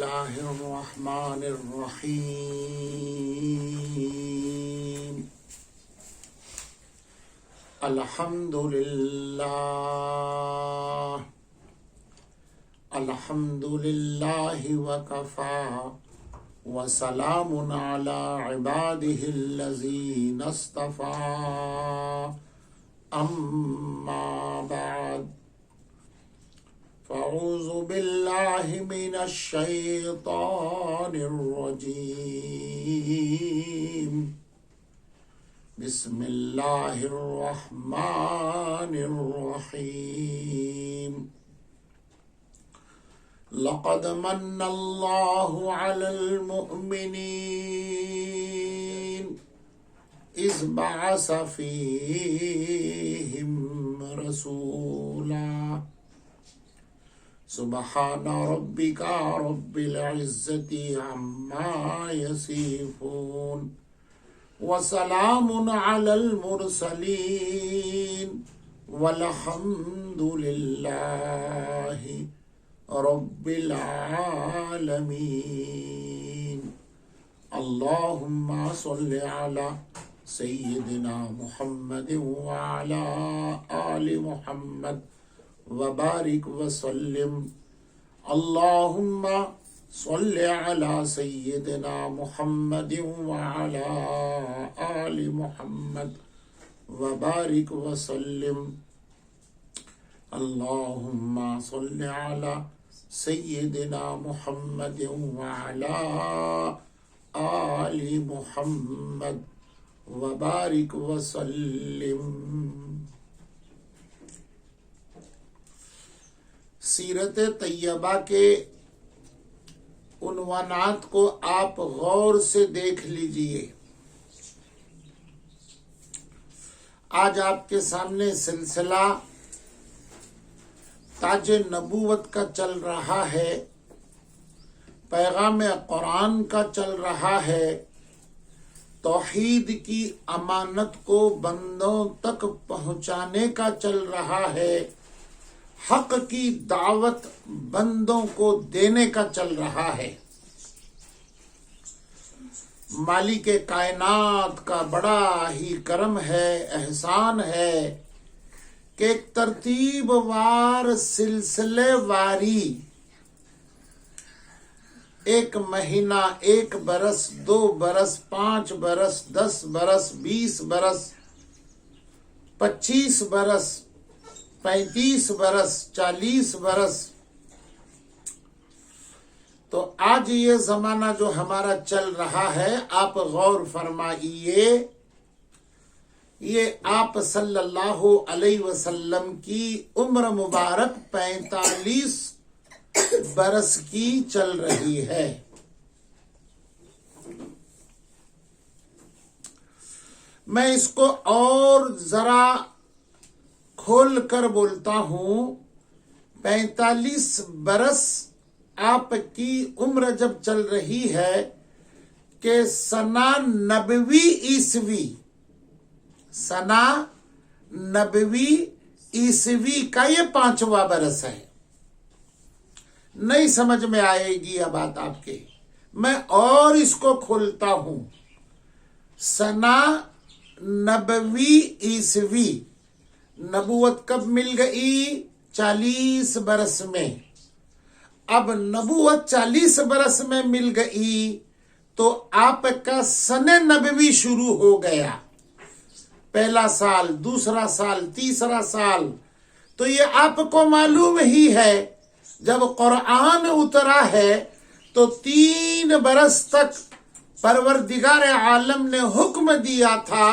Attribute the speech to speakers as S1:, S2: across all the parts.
S1: الله الرحمن الرحيم الحمد لله وكفى وسلام على عباده الذين اصطفى أما بعد فأعوذ بالله من الشيطان الرجيم بسم الله الرحمن الرحيم لقد من الله على المؤمنين إذ بعث فيهم رسولا سبحان ربك رب العزة عما يصفون وسلام على المرسلين والحمد لله رب العالمين اللهم صل على سيدنا محمد وعلى آل محمد وبارك وسلم اللهم صل على سيدنا محمد وعلى آل محمد وبارك وسلم اللهم صل على سيدنا محمد وعلى آل محمد وبارك وسلم۔ سیرت طیبہ کے عنوانات کو آپ غور سے دیکھ لیجئے۔ آج آپ کے سامنے سلسلہ تاج نبوت کا چل رہا ہے، پیغام قرآن کا چل رہا ہے، توحید کی امانت کو بندوں تک پہنچانے کا چل رہا ہے، حق کی دعوت بندوں کو دینے کا چل رہا ہے۔ مالک کائنات کا بڑا ہی کرم ہے، احسان ہے کہ ایک ترتیب وار سلسلے واری ایک مہینہ، 1 برس، 2 برس، 5 برس، 10 برس، 20 برس، 25 برس، 35 برس، 40 برس، تو آج یہ زمانہ جو ہمارا چل رہا ہے، آپ غور فرمائیے، یہ آپ صلی اللہ علیہ وسلم کی عمر مبارک 45 برس کی چل رہی ہے۔ میں اس کو اور ذرا کھول کر بولتا ہوں، 45 برس آپ کی عمر جب چل رہی ہے کہ سنہ 90 عیسوی، سنہ 90 عیسوی کا یہ 5واں برس ہے۔ نہیں سمجھ میں آئے گی یہ بات آپ کے، میں اور اس کو کھولتا ہوں۔ سنہ 90 عیسوی، نبوت کب مل گئی؟ 40 برس میں۔ اب نبوت 40 برس میں مل گئی تو آپ کا سن 90 شروع ہو گیا، پہلا سال، دوسرا سال، تیسرا سال۔ تو یہ آپ کو معلوم ہی ہے جب قرآن اترا ہے تو 3 برس تک پروردگار عالم نے حکم دیا تھا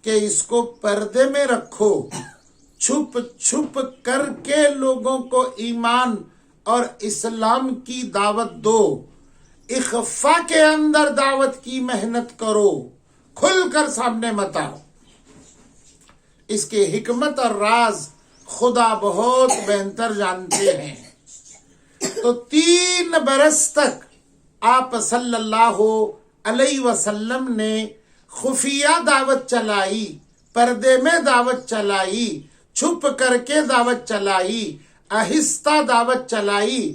S1: کہ اس کو پردے میں رکھو، چھپ چھپ کر کے لوگوں کو ایمان اور اسلام کی دعوت دو، اخفا کے اندر دعوت کی محنت کرو، کھل کر سامنے مت آؤ۔ اس کی حکمت اور راز خدا بہت بہتر جانتے ہیں۔ تو 3 برس تک آپ صلی اللہ علیہ وسلم نے خفیہ دعوت چلائی، پردے میں دعوت چلائی، چھپ کر کے دعوت چلائی، آہستہ دعوت چلائی،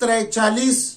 S1: 43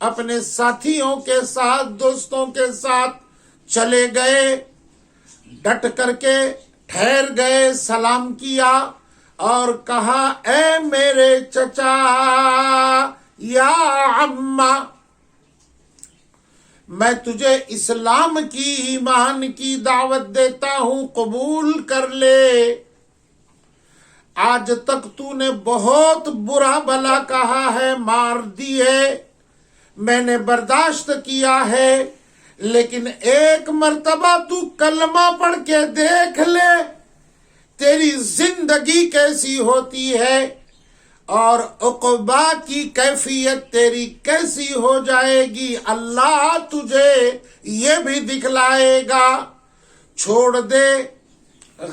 S1: اپنے ساتھیوں کے ساتھ، دوستوں کے ساتھ چلے گئے، ڈٹ کر کے ٹھہر گئے، سلام کیا اور کہا اے میرے چچا یا عمّا، میں تجھے اسلام کی، ایمان کی دعوت دیتا ہوں، قبول کر لے۔ آج تک تو نے بہت برا بھلا کہا ہے، مار دیے، میں نے برداشت کیا ہے، لیکن ایک مرتبہ تو کلمہ پڑھ کے دیکھ لے تیری زندگی کیسی ہوتی ہے اور عقبہ کی کیفیت تیری کیسی ہو جائے گی، اللہ تجھے یہ بھی دکھلائے گا۔ چھوڑ دے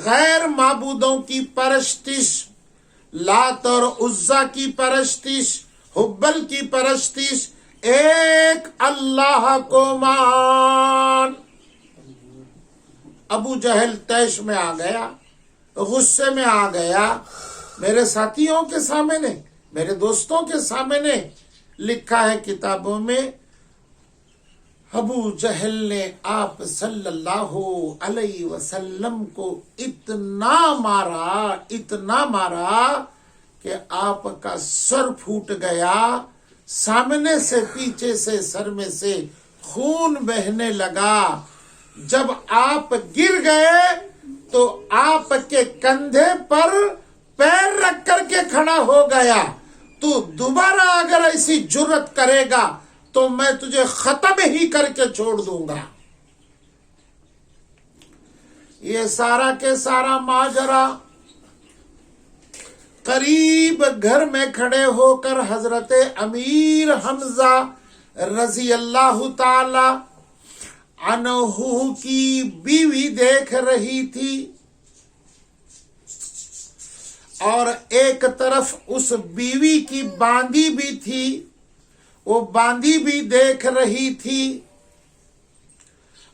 S1: غیر معبودوں کی پرستش، لات اور عزا کی پرستش، حبل کی پرستش، ایک اللہ کو مان۔ ابو جہل طیش میں آ گیا، غصے میں آ گیا، میرے ساتھیوں کے سامنے، میرے دوستوں کے سامنے لکھا ہے کتابوں میں، ابو جہل نے آپ صلی اللہ علیہ وسلم کو اتنا مارا کہ آپ کا سر پھوٹ گیا، سامنے سے پیچھے سے سر میں سے خون بہنے لگا۔ جب آپ گر گئے تو آپ کے کندھے پر پیر رکھ کر کے کھڑا ہو گیا، تو دوبارہ اگر ایسی جرت کرے گا تو میں تجھے ختم ہی کر کے چھوڑ دوں گا۔ یہ سارا کے سارا ماجرا قریب گھر میں کھڑے ہو کر حضرت امیر حمزہ رضی اللہ تعالی عنہ کی بیوی دیکھ رہی تھی، اور ایک طرف اس بیوی کی باندی بھی تھی، وہ باندی بھی دیکھ رہی تھی۔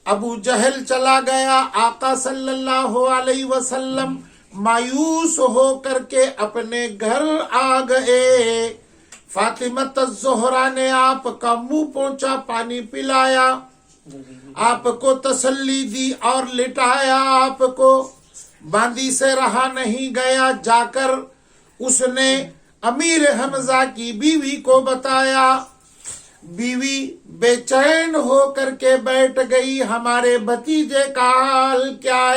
S1: ابو جہل چلا گیا، آقا صلی اللہ علیہ وسلم مایوس ہو کر کے اپنے گھر آ گئے۔ فاطمہ الزہرا نے آپ کا منہ پونچھا، پانی پلایا، آپ کو تسلی دی اور لٹایا آپ کو۔ باندی سے رہا نہیں گیا، جا کر اس نے امیر حمزہ کی بیوی کو بتایا۔ بیوی بے چین ہو کر کے بیٹھ گئی، ہمارے بھتیجے کا حال کیا ہے؟